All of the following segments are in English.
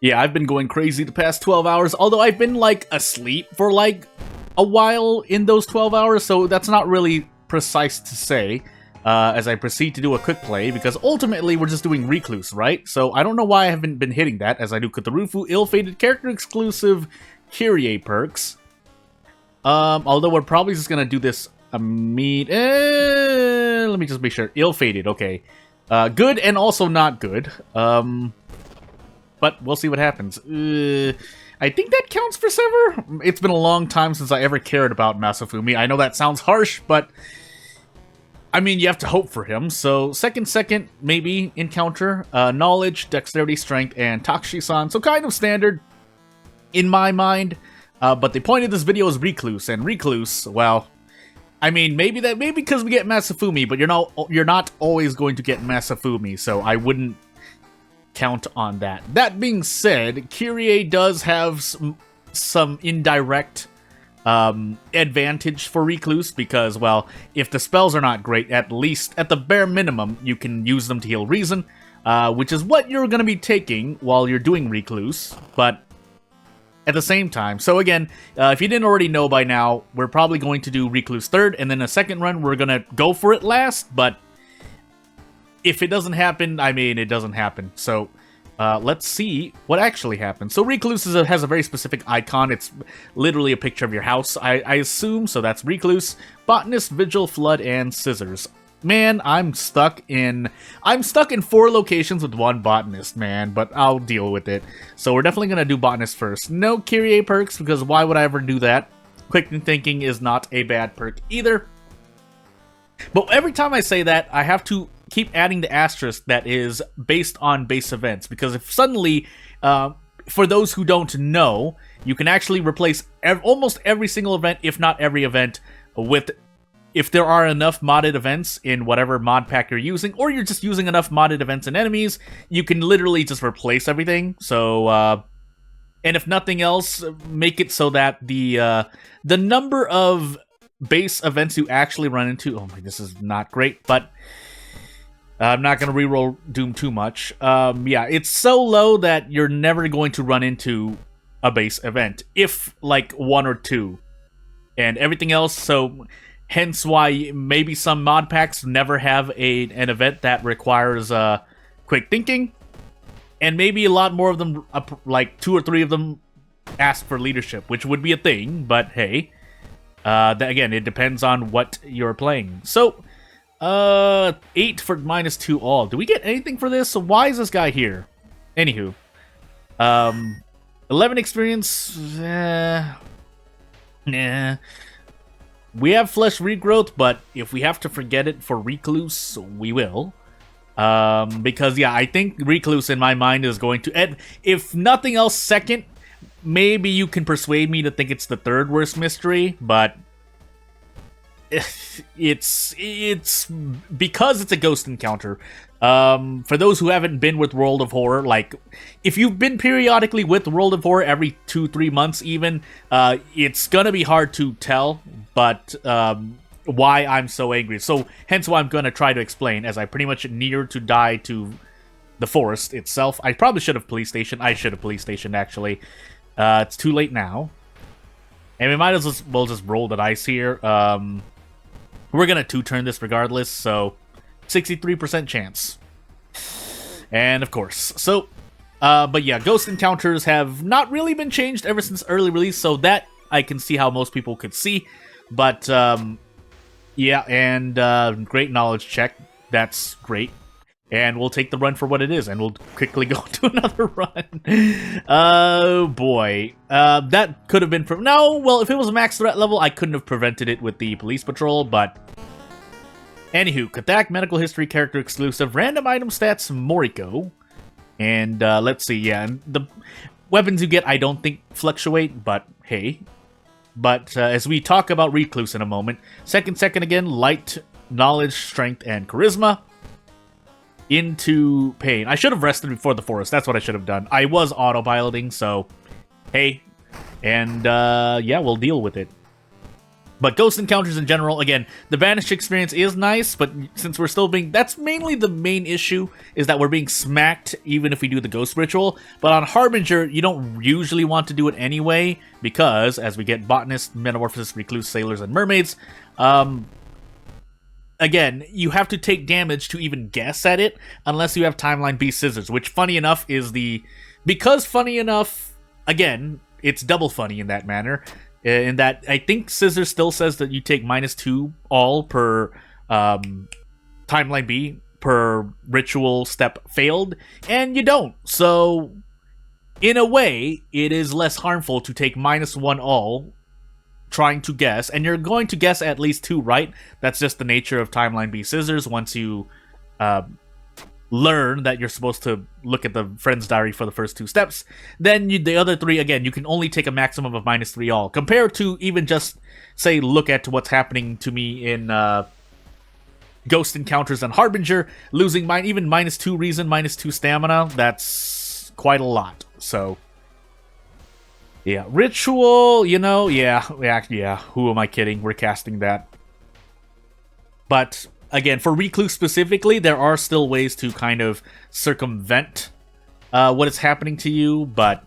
Yeah, I've been going crazy the past 12 hours, although I've been, like, asleep for, like, a while in those 12 hours, so that's not really precise to say, as I proceed to do a quick play, because ultimately we're just doing Recluse, right? So I don't know why I haven't been hitting that, as I do Cthulhu, ill-fated, character-exclusive Kyrie perks. Although we're probably just gonna do this let me just make sure. Ill-fated, okay. Good and also not good. But we'll see what happens. I think that counts for Sever. It's been a long time since I ever cared about Masafumi. I know that sounds harsh, but I mean, you have to hope for him. So second, maybe encounter. Knowledge, dexterity, strength, and Takushi-san. So kind of standard in my mind. But the point of this video is Recluse, and Recluse, well, I mean, maybe because we get Masafumi, but you're not always going to get Masafumi, so I wouldn't count on that. That being said, Kyrie does have some indirect advantage for Recluse, because, well, if the spells are not great, at least, at the bare minimum, you can use them to heal Reason, which is what you're going to be taking while you're doing Recluse, but at the same time. So again, if you didn't already know by now, we're probably going to do Recluse third, and then a second run, we're going to go for it last, but if it doesn't happen, I mean, it doesn't happen. So let's see what actually happens. So Recluse has a very specific icon. It's literally a picture of your house, I assume, so that's Recluse. Botanist, Vigil, Flood, and Scissors. Man, I'm stuck in 4 locations with 1 botanist, man, but I'll deal with it. So we're definitely gonna do botanist first. No Kyrie perks, because why would I ever do that? Quick thinking is not a bad perk either. But every time I say that, I have to keep adding the asterisk that is based on base events, because if suddenly, for those who don't know, you can actually replace almost every single event, if not every event, with, if there are enough modded events in whatever mod pack you're using, or you're just using enough modded events and enemies, you can literally just replace everything. So, and if nothing else, make it so that the number of base events you actually run into, oh my, this is not great, but I'm not going to reroll Doom too much. Yeah, it's so low that you're never going to run into a base event, if like 1 or 2, and everything else, so hence why maybe some mod packs never have an event that requires quick thinking, and maybe a lot more of them, like 2 or 3 of them, ask for leadership, which would be a thing, but hey, again, it depends on what you're playing. So, 8 for -2 all. Do we get anything for this? So why is this guy here? Anywho, 11 experience, nah. We have flesh regrowth, but if we have to forget it for Recluse, we will. Because, yeah, I think Recluse in my mind is going to, if nothing else, second. Maybe you can persuade me to think it's the 3rd worst mystery, but it's because it's a ghost encounter. For those who haven't been with World of Horror, like, if you've been periodically with World of Horror every 2-3 months even, it's gonna be hard to tell, but why I'm so angry. So hence why I'm gonna try to explain, as I pretty much near to die to the forest itself. I probably should have police stationed. I should have police stationed, actually. It's too late now. And we might as well just roll the dice here. We're gonna 2-turn this regardless, so 63% chance. And of course. So, but yeah, ghost encounters have not really been changed ever since early release, so that I can see how most people could see. But, yeah, and great knowledge check. That's great. And we'll take the run for what it is, and we'll quickly go to another run. Oh, boy. That could have been... No, well, if it was a max threat level, I couldn't have prevented it with the police patrol, but... Anywho, Katak, medical history, character exclusive, random item stats, Moriko. And, let's see, yeah, and the weapons you get, I don't think fluctuate, but hey. But, as we talk about Recluse in a moment, second again, light, knowledge, strength, and charisma. Into pain. I should have rested before the forest. That's what I should have done. I was autopiloting, so hey. And, yeah, we'll deal with it. But Ghost Encounters in general, again, the Banished experience is nice, but since we're still being... That's mainly the main issue, is that we're being smacked even if we do the Ghost Ritual. But on Harbinger, you don't usually want to do it anyway, because as we get Botanists, Metamorphosis, Recluse, Sailors, and Mermaids, again, you have to take damage to even guess at it, unless you have Timeline B Scissors, which, funny enough, is the... Because, funny enough, again, it's double funny in that manner... In that, I think Scissors still says that you take -2 all per Timeline B per ritual step failed, and you don't. So, in a way, it is less harmful to take -1 all trying to guess, and you're going to guess at least 2 right. That's just the nature of Timeline B Scissors once you learn that you're supposed to look at the friend's diary for the first 2 steps. Then the other 3, again, you can only take a maximum of -3 all. Compared to even just, say, look at what's happening to me in Ghost Encounters and Harbinger, losing even -2 reason, -2 stamina, that's quite a lot. So, yeah. Ritual, you know, yeah, who am I kidding? We're casting that. But... Again, for Recluse specifically, there are still ways to kind of circumvent what is happening to you, but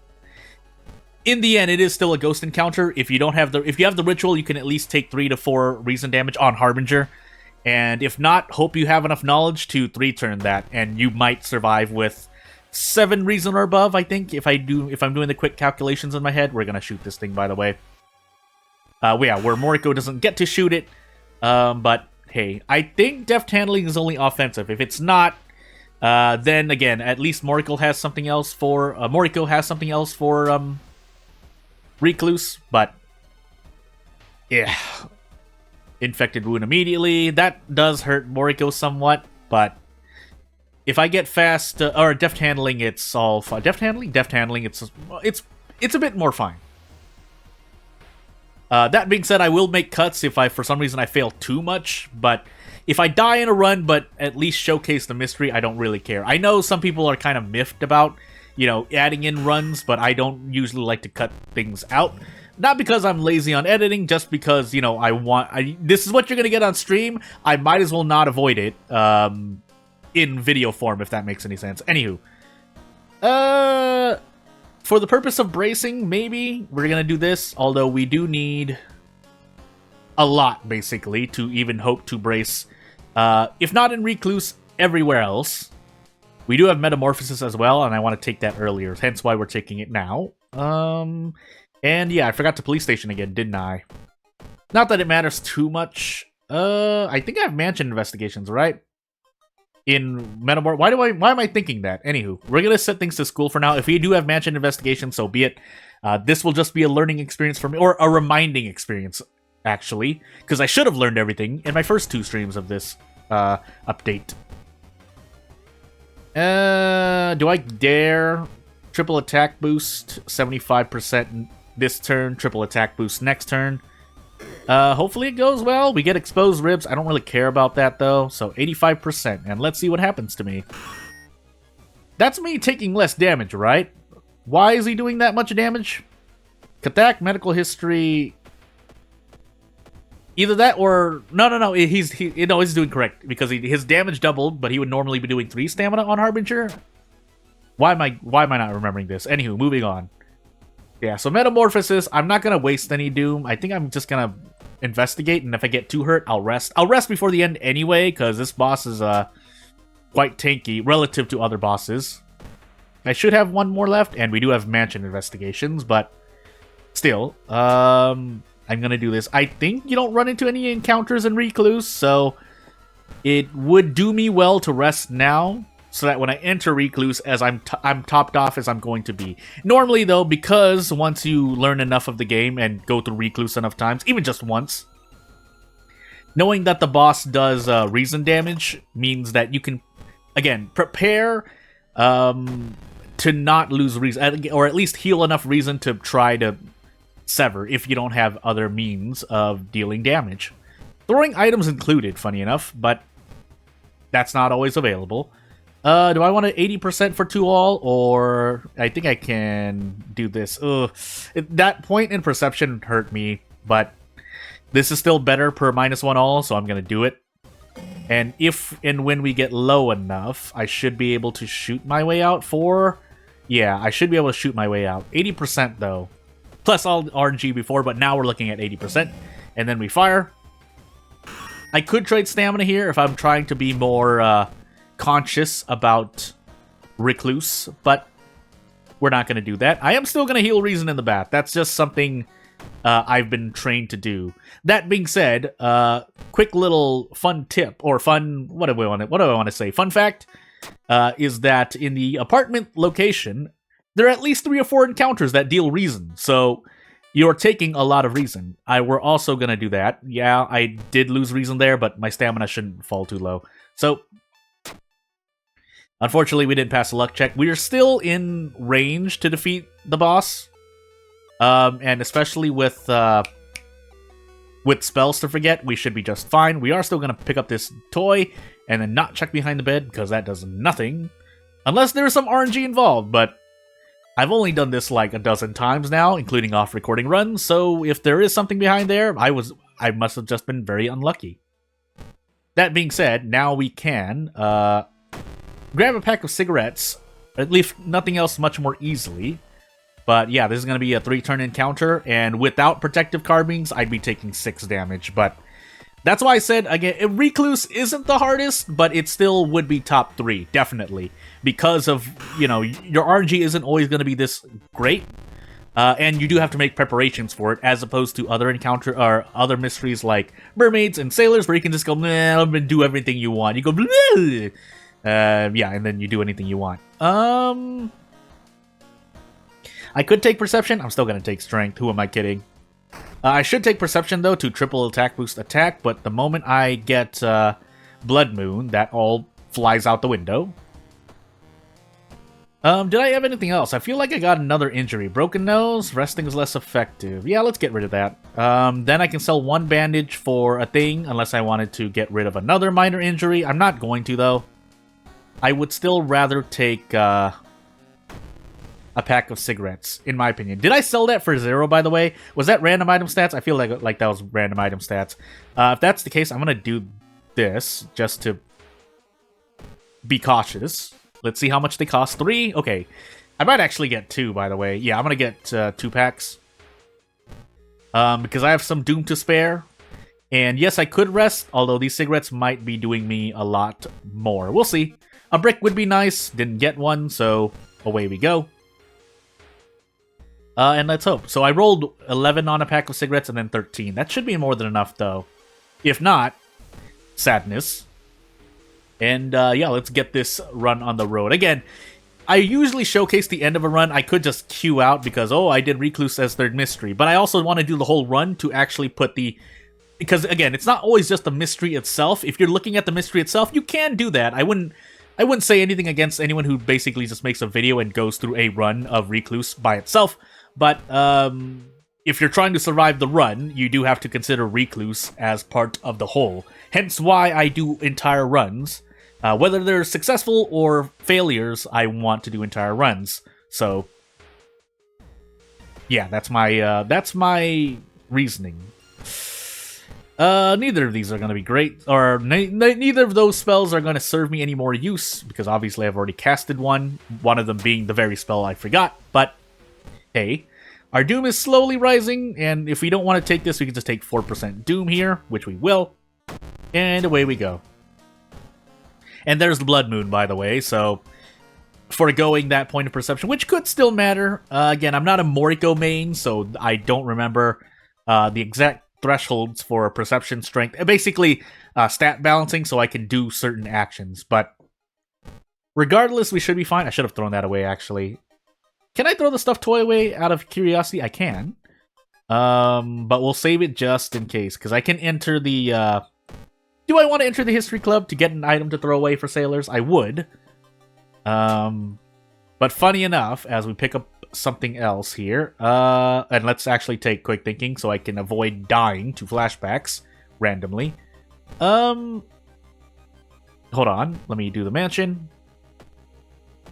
in the end, it is still a Ghost Encounter. If you have the ritual, you can at least take 3 to 4 reason damage on Harbinger, and if not, hope you have enough knowledge to 3-turn that, and you might survive with 7 reason or above. I think if I'm doing the quick calculations in my head, we're gonna shoot this thing, by the way. Yeah, where Moriko doesn't get to shoot it, but. Hey, I think Deft Handling is only offensive. If it's not, then again, at least Moriko has something else for Recluse. But yeah, Infected Wound immediately. That does hurt Moriko somewhat. But if I get fast or Deft Handling, it's all fine. Deft Handling. It's a bit more fine. That being said, I will make cuts if for some reason I fail too much, but if I die in a run but at least showcase the mystery, I don't really care. I know some people are kind of miffed about, you know, adding in runs, but I don't usually like to cut things out. Not because I'm lazy on editing, just because, you know, this is what you're going to get on stream. I might as well not avoid it in video form, if that makes any sense. Anywho. For the purpose of bracing, maybe we're gonna do this, although we do need a lot, basically, to even hope to brace. If not in Recluse, everywhere else. We do have Metamorphosis as well, and I want to take that earlier, hence why we're taking it now. And yeah, I forgot to police station again, didn't I? Not that it matters too much. I think I have mansion investigations, right? In Metamorph... Why am I thinking that? Anywho, we're gonna set things to school for now. If we do have mansion investigation, so be it. This will just be a learning experience for me, or a reminding experience, actually, because I should have learned everything in my first 2 streams of this update. Do I dare? Triple attack boost, 75% this turn, triple attack boost next turn. Hopefully it goes well. We get exposed ribs. I don't really care about that, though. So 85%. And let's see what happens to me. That's me taking less damage, right? Why is he doing that much damage? Katak, medical history... Either that or... No. He's doing correct. Because his damage doubled, but he would normally be doing 3 stamina on Harbinger. Why am I not remembering this? Anywho, moving on. Yeah, so Metamorphosis, I'm not going to waste any Doom. I think I'm just going to investigate, and if I get too hurt, I'll rest. I'll rest before the end anyway, because this boss is quite tanky relative to other bosses. I should have 1 more left, and we do have mansion investigations, but still, I'm going to do this. I think you don't run into any encounters in Recluse, so it would do me well to rest now, so that when I enter Recluse, as I'm topped off as I'm going to be. Normally, though, because once you learn enough of the game and go through Recluse enough times, even just once, knowing that the boss does reason damage means that you can, again, prepare to not lose reason, or at least heal enough reason to try to sever if you don't have other means of dealing damage. Throwing items included, funny enough, but that's not always available. Do I want to 80% for 2 all, or I think I can do this. That point in perception hurt me, but This is still better per -1 all, so I'm going to do it. And if and when we get low enough, I should be able to shoot my way out for... Yeah, I should be able to shoot my way out. 80% though. Plus all RNG before, but now we're looking at 80%. And then we fire. I could trade stamina here if I'm trying to be more conscious about Recluse, but we're not going to do that. I am still going to heal Reason in the bath. That's just something I've been trained to do. That being said, quick little fun tip, or fun, what do I want to say? Fun fact is that in the apartment location, there are at least 3 or 4 encounters that deal Reason. So you're taking a lot of Reason. We're also going to do that. Yeah, I did lose Reason there, but my stamina shouldn't fall too low. So, unfortunately, we didn't pass the luck check. We are still in range to defeat the boss. And especially with spells to forget, we should be just fine. We are still going to pick up this toy and then not check behind the bed, because that does nothing. Unless there's some RNG involved, but I've only done this like a dozen times now, including off-recording runs, so if there is something behind there, I must have just been very unlucky. That being said, now we can grab a pack of cigarettes, at least nothing else much more easily. But yeah, this is going to be a 3-turn encounter, and without protective carbines, I'd be taking 6 damage, but that's why I said, again, Recluse isn't the hardest, but it still would be top 3, definitely. Because of, you know, your RNG isn't always going to be this great, and you do have to make preparations for it, as opposed to other other mysteries like mermaids and sailors, where you can just go, nah, and do everything you want. You go, yeah, and then you do anything you want. I could take Perception. I'm still going to take Strength. Who am I kidding? I should take Perception, though, to triple attack boost attack, but the moment I get Blood Moon, that all flies out the window. Did I have anything else? I feel like I got another injury. Broken nose, resting is less effective. Yeah, let's get rid of that. Then I can sell 1 bandage for a thing, unless I wanted to get rid of another minor injury. I'm not going to, though. I would still rather take a pack of cigarettes, in my opinion. Did I sell that for 0, by the way? Was that random item stats? I feel like that was random item stats. If that's the case, I'm going to do this, just to be cautious. Let's see how much they cost. 3? Okay. I might actually get 2, by the way. Yeah, I'm going to get 2 packs. Because I have some Doom to spare. And yes, I could rest, although these cigarettes might be doing me a lot more. We'll see. A brick would be nice. Didn't get one, so away we go. And let's hope. So I rolled 11 on a pack of cigarettes and then 13. That should be more than enough, though. If not, sadness. And yeah, let's get this run on the road. Again, I usually showcase the end of a run. I could just queue out because, oh, I did Recluse as third mystery. But I also want to do the whole run to actually put the... Because, again, it's not always just the mystery itself. If you're looking at the mystery itself, you can do that. I wouldn't say anything against anyone who basically just makes a video and goes through a run of Recluse by itself. But if you're trying to survive the run, you do have to consider Recluse as part of the whole. Hence why I do entire runs. Whether they're successful or failures, I want to do entire runs. So, yeah, that's my reasoning. Neither of these are going to be great, or neither of those spells are going to serve me any more use, because obviously I've already casted one of them being the very spell I forgot, but hey, our Doom is slowly rising, and if we don't want to take this, we can just take 4% Doom here, which we will, and away we go. And there's the Blood Moon, by the way, so foregoing that point of perception, which could still matter. Again, I'm not a Moriko main, so I don't remember the exact thresholds for perception strength. Basically, stat balancing, so I can do certain actions, but regardless, we should be fine. I should have thrown that away, actually. Can I throw the stuffed toy away out of curiosity? I can. But we'll save it just in case, because I can enter the... Do I want to enter the History Club to get an item to throw away for sailors? I would. But funny enough, as we pick up something else here, and let's actually take quick thinking so I can avoid dying to flashbacks randomly. Hold on, let me do the mansion.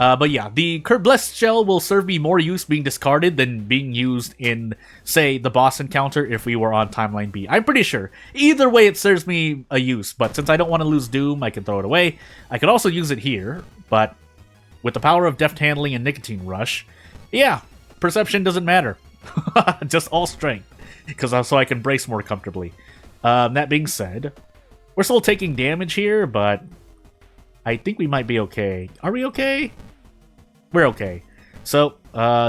But yeah, the Blessed Shell will serve me more use being discarded than being used in, say, the boss encounter if we were on Timeline B. I'm pretty sure. Either way, it serves me a use, but since I don't want to lose Doom, I can throw it away. I could also use it here, but with the power of Deft Handling and Nicotine Rush, yeah, Perception doesn't matter. Just all strength, so I can brace more comfortably. That being said, we're still taking damage here, but I think we might be okay. Are we okay? We're okay. So,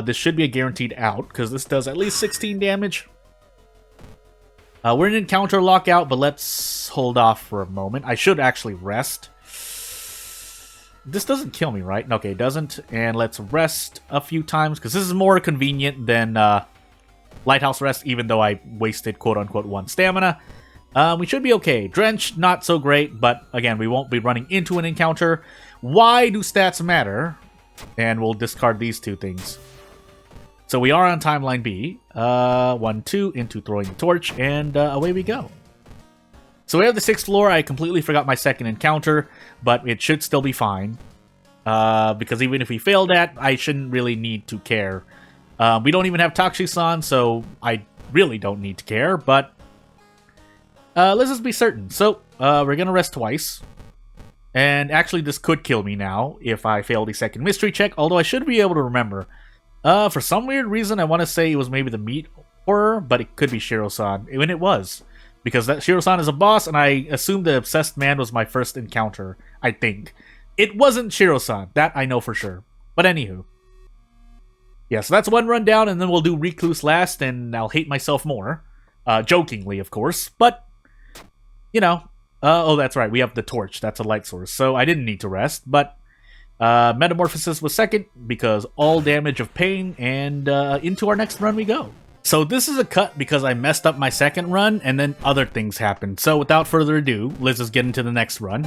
this should be a guaranteed out, because this does at least 16 damage. We're in encounter lockout, but let's hold off for a moment. I should actually rest. This doesn't kill me, right? Okay, it doesn't. And let's rest a few times, because this is more convenient than Lighthouse Rest, even though I wasted quote-unquote 1 stamina. We should be okay. Drench, not so great, but again, we won't be running into an encounter. Why do stats matter? And we'll discard these 2 things. So we are on Timeline B. 1, 2, into throwing the torch, and away we go. So we have the 6th floor. I completely forgot my second encounter, but it should still be fine. Because even if we fail that, I shouldn't really need to care. We don't even have Takshisan, so I really don't need to care, but let's just be certain. So, we're gonna rest twice. And actually, this could kill me now if I fail the second mystery check, although I should be able to remember. For some weird reason, I want to say it was maybe the meat horror, but it could be Shiro-san. And it was. Because that Shiro-san is a boss, and I assumed the Obsessed Man was my first encounter, I think. It wasn't Shiro-san, that I know for sure. But anywho. Yeah, so that's one rundown, and then we'll do Recluse last, and I'll hate myself more. Jokingly, of course, but you know, oh, that's right, we have the torch. That's a light source, so I didn't need to rest, but Metamorphosis was second, because all damage of pain, and into our next run we go. So this is a cut because I messed up my second run, and then other things happened. So without further ado, let's just get into the next run.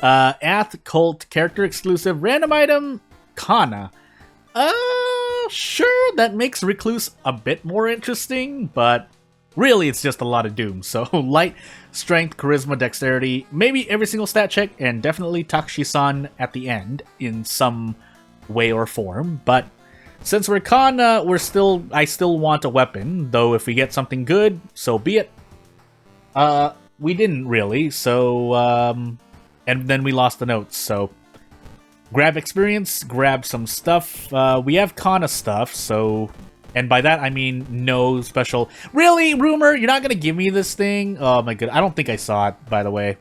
Ath Cult, character exclusive, random item, Kana. Sure, that makes Recluse a bit more interesting, but really, it's just a lot of Doom. So, light, strength, charisma, dexterity, maybe every single stat check, and definitely Takshisan at the end in some way or form. But since we're Kana, I still want a weapon, though if we get something good, so be it. We didn't really, so, and then we lost the notes, so grab experience, grab some stuff. We have Kana stuff, so... And by that, I mean no special... Really, Rumor? You're not gonna give me this thing? Oh my god, I don't think I saw it, by the way.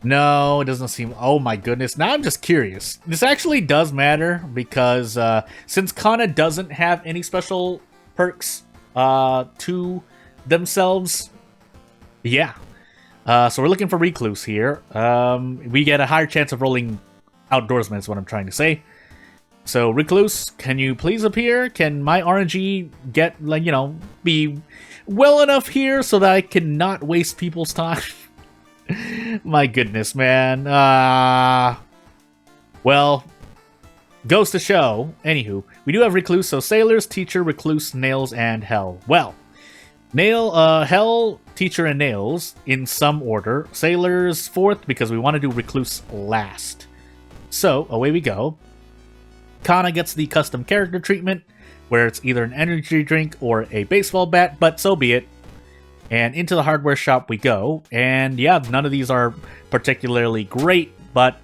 No, it doesn't seem... Oh my goodness, now I'm just curious. This actually does matter, because since Kana doesn't have any special perks to themselves, yeah. So we're looking for Recluse here. We get a higher chance of rolling Outdoorsman is what I'm trying to say. So, Recluse, can you please appear? Can my RNG get, like, you know, be well enough here so that I cannot waste people's time? My goodness, man. Well, goes to show. Anywho, we do have Recluse, so Sailors, Teacher, Recluse, Nails, and Hell. Well, Hell, Teacher, and Nails in some order. Sailors fourth because we want to do Recluse last. So, away we go. Kana gets the custom character treatment, where it's either an energy drink or a baseball bat, but so be it. And into the hardware shop we go. And yeah, none of these are particularly great, but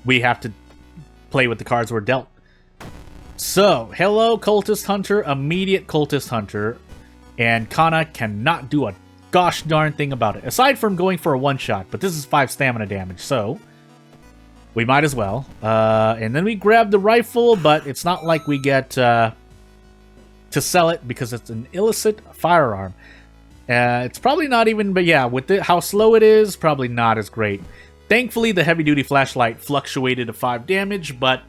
we have to play with the cards we're dealt. So, hello, Cultist Hunter, immediate Cultist Hunter, and Kana cannot do a gosh darn thing about it, aside from going for a one-shot, but this is 5 stamina damage, so we might as well. And then we grab the rifle, but it's not like we get to sell it because it's an illicit firearm. It's probably not even, but yeah, with how slow it is, probably not as great. Thankfully, the heavy-duty flashlight fluctuated to 5 damage, but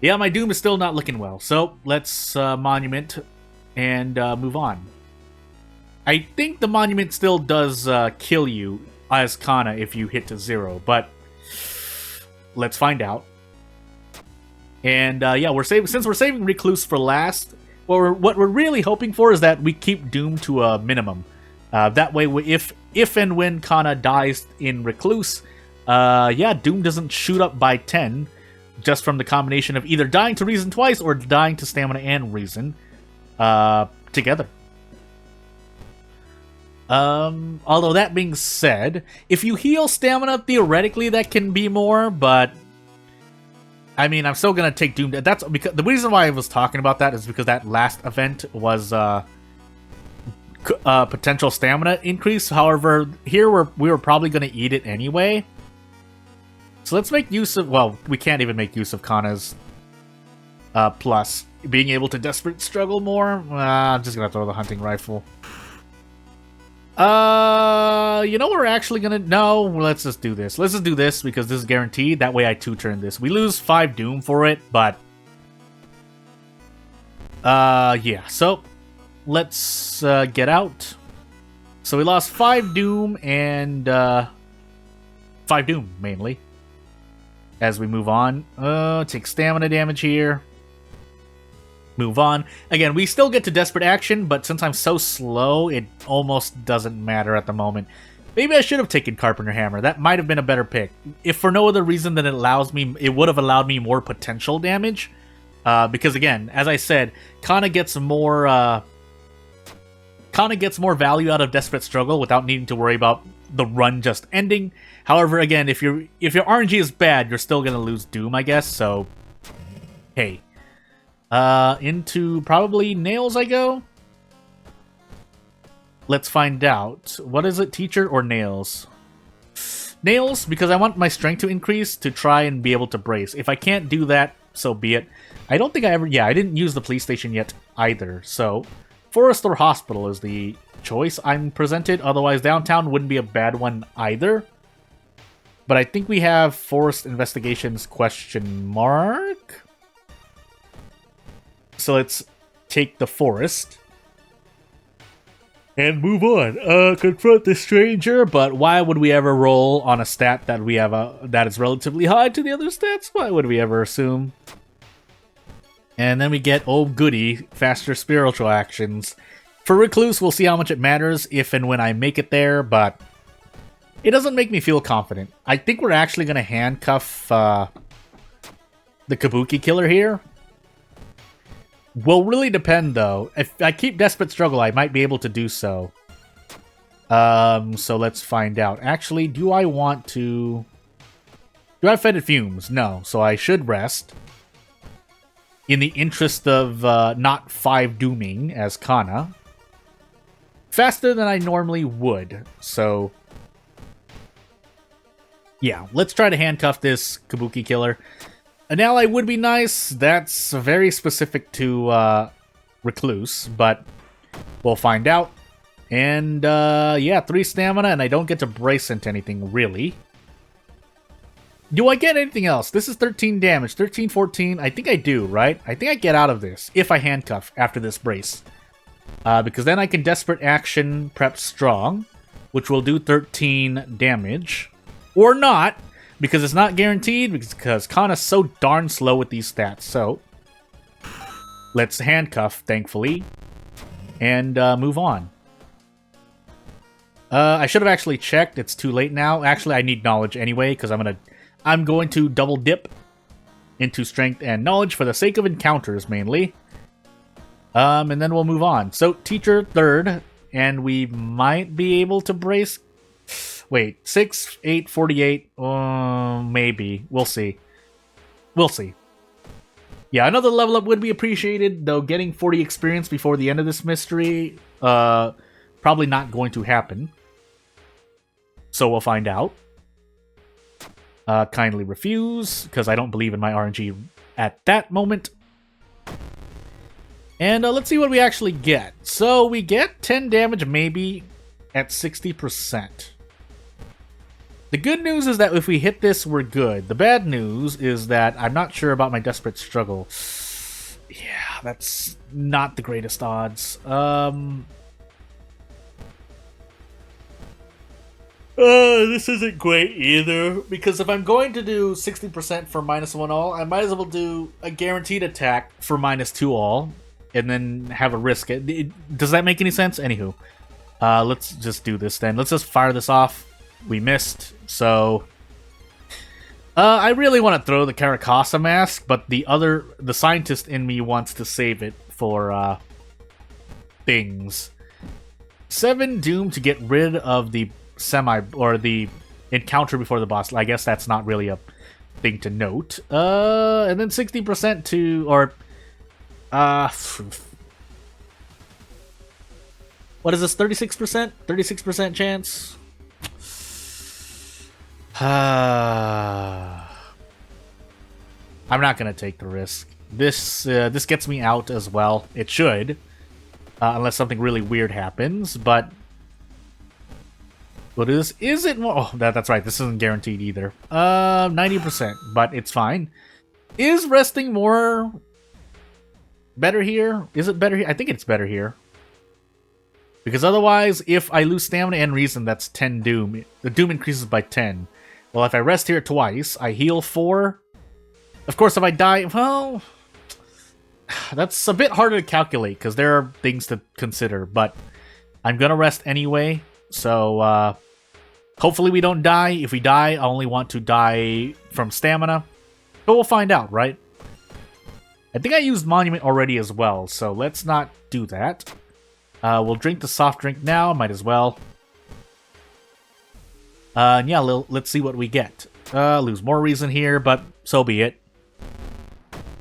yeah, my Doom is still not looking well. So let's Monument and move on. I think the Monument still does kill you as Kana if you hit to 0, but let's find out. And yeah, since we're saving Recluse for last, what we're really hoping for is that we keep Doom to a minimum. That way, if and when Kana dies in Recluse, Yeah, Doom doesn't shoot up by 10, just from the combination of either dying to Reason twice or dying to Stamina and Reason together. Although that being said, if you heal Stamina, theoretically that can be more, but I mean, I'm still gonna take Doom. That's because the reason why I was talking about that is because that last event was potential stamina increase. However, here we were probably gonna eat it anyway. So let's make use of. Well, we can't even make use of Kana's plus being able to desperate struggle more. I'm just gonna throw the hunting rifle. You know we're actually gonna... No, let's just do this. Let's just do this because this is guaranteed. That way I two-turn this. We lose 5 Doom for it, but... yeah. So, let's get out. So we lost 5 Doom and 5 Doom, mainly. As we move on. Take stamina damage here. Move on. Again, we still get to Desperate Action, but since I'm so slow, it almost doesn't matter at the moment. Maybe I should have taken Carpenter Hammer. That might have been a better pick. If for no other reason than it would have allowed me more potential damage. Because again, as I said, Kana gets more value out of Desperate Struggle without needing to worry about the run just ending. However, again, if your RNG is bad, you're still gonna lose Doom, I guess. So, hey. Into probably Nails I go? Let's find out. What is it, Teacher or Nails? Nails, because I want my strength to increase to try and be able to brace. If I can't do that, so be it. I don't think I ever... Yeah, I didn't use the police station yet either, so... Forest or Hospital is the choice I'm presented. Otherwise, Downtown wouldn't be a bad one either. But I think we have Forest Investigations question mark... So let's take the Forest. And move on. Confront the Stranger, but why would we ever roll on a stat that we have that is relatively high to the other stats? Why would we ever assume? And then we get, oh goody, faster spiritual actions. For Recluse, we'll see how much it matters if and when I make it there, but it doesn't make me feel confident. I think we're actually going to handcuff the Kabuki Killer here. Will really depend, though. If I keep Desperate Struggle, I might be able to do so. So let's find out. Actually, do I want to... Do I have Fetid Fumes? No, so I should rest. In the interest of not 5 dooming as Kana. Faster than I normally would, so... Yeah, let's try to handcuff this Kabuki Killer. An ally would be nice. That's very specific to Recluse, but we'll find out. And yeah, 3 stamina, and I don't get to brace into anything, really. Do I get anything else? This is 13 damage, 13, 14. I think I do, right? I think I get out of this if I handcuff after this brace. Because then I can Desperate Action Prep Strong, which will do 13 damage. Or not. Because it's not guaranteed, because Kana's so darn slow with these stats. So, let's handcuff, thankfully, and move on. I should have actually checked. It's too late now. Actually, I need knowledge anyway, because I'm going to double dip into strength and knowledge for the sake of encounters, mainly. And then we'll move on. So, Teacher 3rd, and we might be able to brace... Wait, 6, 8, 48, maybe. We'll see. We'll see. Yeah, another level up would be appreciated, though getting 40 experience before the end of this mystery, probably not going to happen. So we'll find out. Kindly refuse, because I don't believe in my RNG at that moment. And let's see what we actually get. So we get 10 damage, maybe, at 60%. The good news is that if we hit this, we're good. The bad news is that I'm not sure about my Desperate Struggle. Yeah, that's not the greatest odds. This isn't great either, because if I'm going to do 60% for -1 all, I might as well do a guaranteed attack for -2 all, and then have a risk. Does that make any sense? Anywho, let's just do this then. Let's just fire this off. We missed, so I really want to throw the Caracasa mask, but the scientist in me wants to save it for, things. 7 doom to get rid of the the encounter before the boss. I guess that's not really a thing to note. And then 60% to, what is this, 36%? 36% chance? I'm not gonna take the risk. This gets me out as well. It should, unless something really weird happens. But what is this? Is it more? Oh, that's right. This isn't guaranteed either. 90%, but it's fine. Is resting more better here? Is it better here? I think it's better here. Because otherwise, if I lose stamina and reason, that's 10 doom. The doom increases by 10. Well, if I rest here twice, I heal 4. Of course, if I die, well, that's a bit harder to calculate because there are things to consider. But I'm gonna rest anyway, so hopefully we don't die. If we die, I only want to die from stamina. But we'll find out, right? I think I used Monument already as well, so let's not do that. We'll drink the soft drink now, might as well. And yeah, let's see what we get. Lose more reason here, but so be it.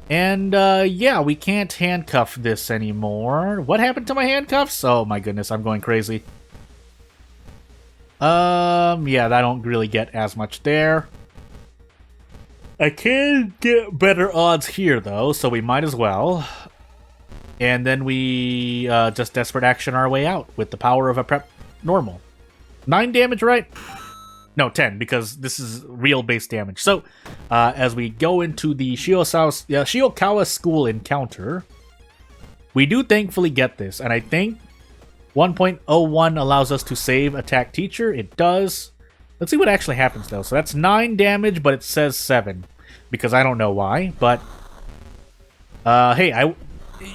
And yeah, we can't handcuff this anymore. What happened to my handcuffs? Oh my goodness, I'm going crazy. Yeah, I don't really get as much there. I can get better odds here, though, so we might as well. And then we just desperate action our way out with the power of a prep normal. 9 damage, right? No, 10, because this is real base damage. So, as we go into the Shiokawa School encounter, we do thankfully get this, and I think 1.01 allows us to save attack teacher. It does. Let's see what actually happens, though. So that's 9 damage, but it says 7, because I don't know why, but hey,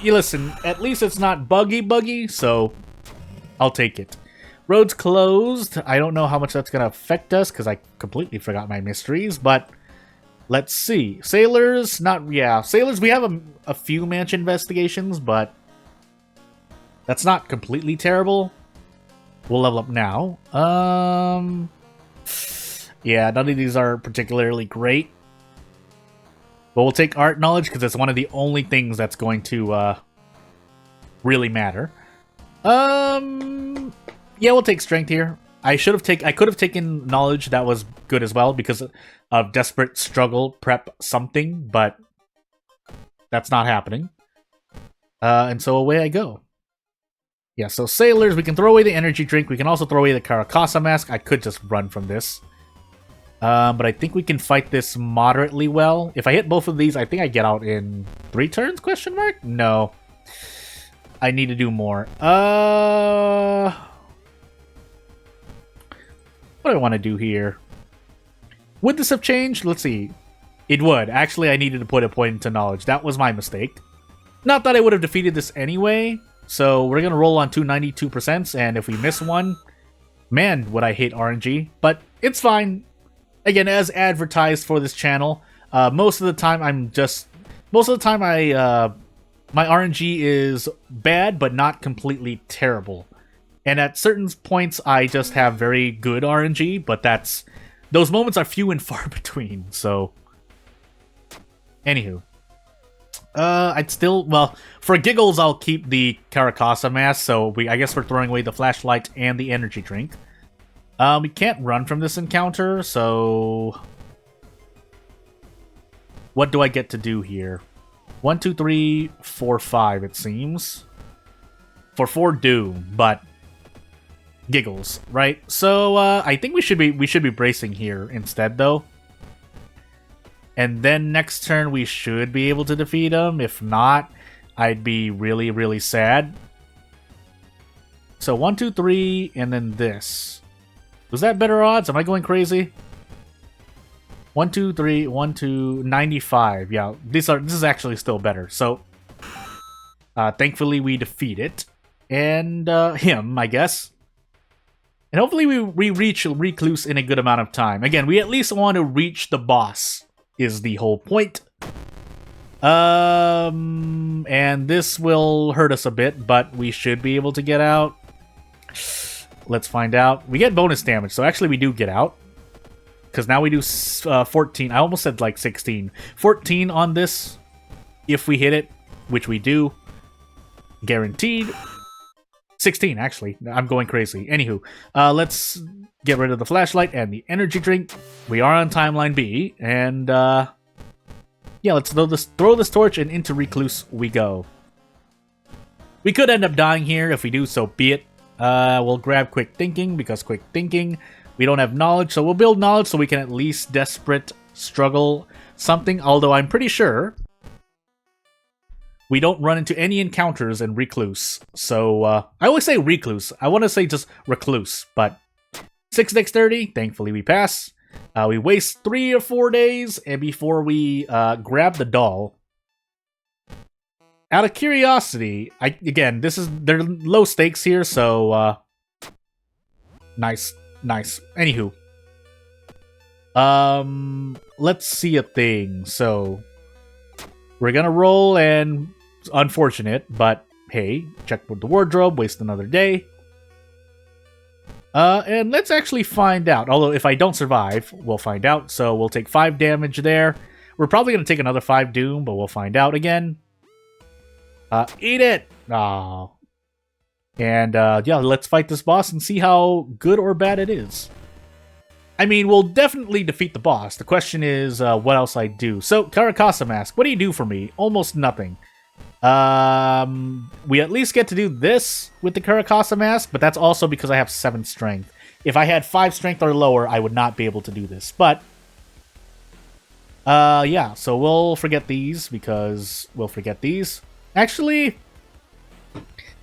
you listen, at least it's not buggy, so I'll take it. Roads closed. I don't know how much that's going to affect us, because I completely forgot my mysteries, but let's see. Sailors, Sailors, we have a few mansion investigations, but that's not completely terrible. We'll level up now. Yeah, none of these are particularly great. But we'll take art knowledge because it's one of the only things that's going to really matter. Yeah, we'll take strength here. I could have taken knowledge. That was good as well because of desperate struggle prep something, but that's not happening. And so away I go. Yeah, so sailors, we can throw away the energy drink. We can also throw away the Caracasa mask. I could just run from this. But I think we can fight this moderately well. If I hit both of these, I think I get out in 3 turns, question mark? No. I need to do more. What do I want to do here? Would this have changed? Let's see. It would. Actually, I needed to put a point into knowledge. That was my mistake. Not that I would have defeated this anyway. So we're going to roll on 292%, and if we miss one, man, would I hate RNG. But it's fine. Again, as advertised for this channel, most of the time my RNG is bad, but not completely terrible. And at certain points, I just have very good RNG, but those moments are few and far between, so... Anywho. For giggles, I'll keep the Caracasa mask, so I guess we're throwing away the flashlight and the energy drink. We can't run from this encounter, so... What do I get to do here? 1, 2, 3, 4, 5, it seems. For 4 doom, but... Giggles, right? So, I think we should be bracing here instead, though. And then next turn, we should be able to defeat him. If not, I'd be really, really sad. So 1, 2, 3, and then this. Was that better odds? Am I going crazy? 1, 2, 3, 1, 2, 95. Yeah, this is actually still better. So, thankfully we defeat it. And, him, I guess. And hopefully we reach Recluse in a good amount of time. Again, we at least want to reach the boss, is the whole point. And this will hurt us a bit, but we should be able to get out. Let's find out. We get bonus damage, so actually we do get out. Because now we do 14. I almost said like 16. 14 on this, if we hit it, which we do. Guaranteed. 16, actually. I'm going crazy. Anywho, let's get rid of the flashlight and the energy drink. We are on timeline B, and yeah, let's throw this torch, and into Recluse we go. We could end up dying here. If we do, so be it. We'll grab Quick Thinking, because Quick Thinking, we don't have knowledge, so we'll build knowledge so we can at least desperate struggle something, although I'm pretty sure we don't run into any encounters in Recluse. So, I always say Recluse. I want to say just Recluse, but 6 dexterity, thankfully we pass. We waste 3 or 4 days before we grab the doll. Out of curiosity, again, they're low stakes here, so nice. Anywho, let's see a thing. So we're gonna roll, and unfortunate, but hey, check with the wardrobe, waste another day. And let's actually find out. Although if I don't survive, we'll find out. So we'll take 5 damage there. We're probably gonna take another 5 doom, but we'll find out again. Eat it! Oh. And, yeah, let's fight this boss and see how good or bad it is. I mean, we'll definitely defeat the boss. The question is, what else I do. So, Caracasa Mask, what do you do for me? Almost nothing. We at least get to do this with the Caracasa Mask, but that's also because I have 7 strength. If I had 5 strength or lower, I would not be able to do this. But, yeah, so we'll forget these, because we'll forget these. Actually,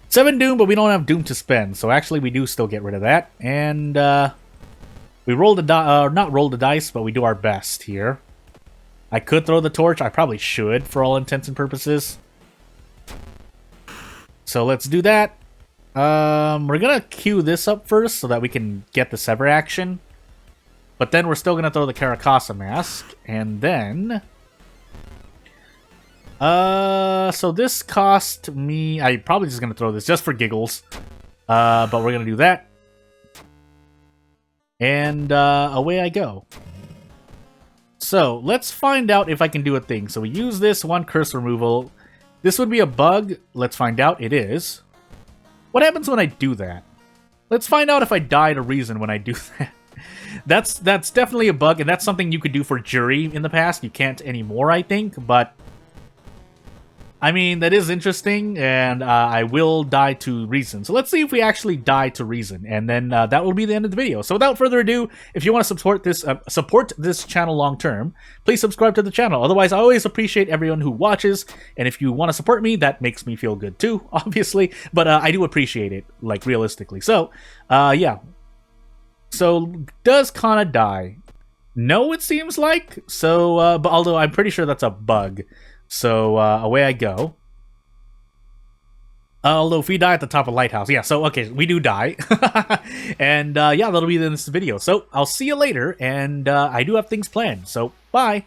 7 doom, but we don't have doom to spend, so actually we do still get rid of that. And we roll the not roll the dice, but we do our best here. I could throw the torch. I probably should, for all intents and purposes. So let's do that. We're gonna queue this up first so that we can get the sever action. But then we're still gonna throw the Caracasa Mask, and then so this cost me... I'm probably just gonna throw this just for giggles. But we're gonna do that. And, away I go. So, let's find out if I can do a thing. So we use this, 1 curse removal. This would be a bug. Let's find out. It is. What happens when I do that? Let's find out if I die to reason when I do that. That's definitely a bug, and that's something you could do for jury in the past. You can't anymore, I think, but I mean, that is interesting, and I will die to reason. So let's see if we actually die to reason, and then that will be the end of the video. So without further ado, if you want to support this channel long term, please subscribe to the channel. Otherwise, I always appreciate everyone who watches, and if you want to support me, that makes me feel good too, obviously. But I do appreciate it, like realistically. So, yeah. So does Kana die? No, it seems like. So, but although I'm pretty sure that's a bug. So, away I go. Although, if we die at the top of Lighthouse... Yeah, so, okay, we do die. And, yeah, that'll be the end of this video. So, I'll see you later, and I do have things planned. So, bye!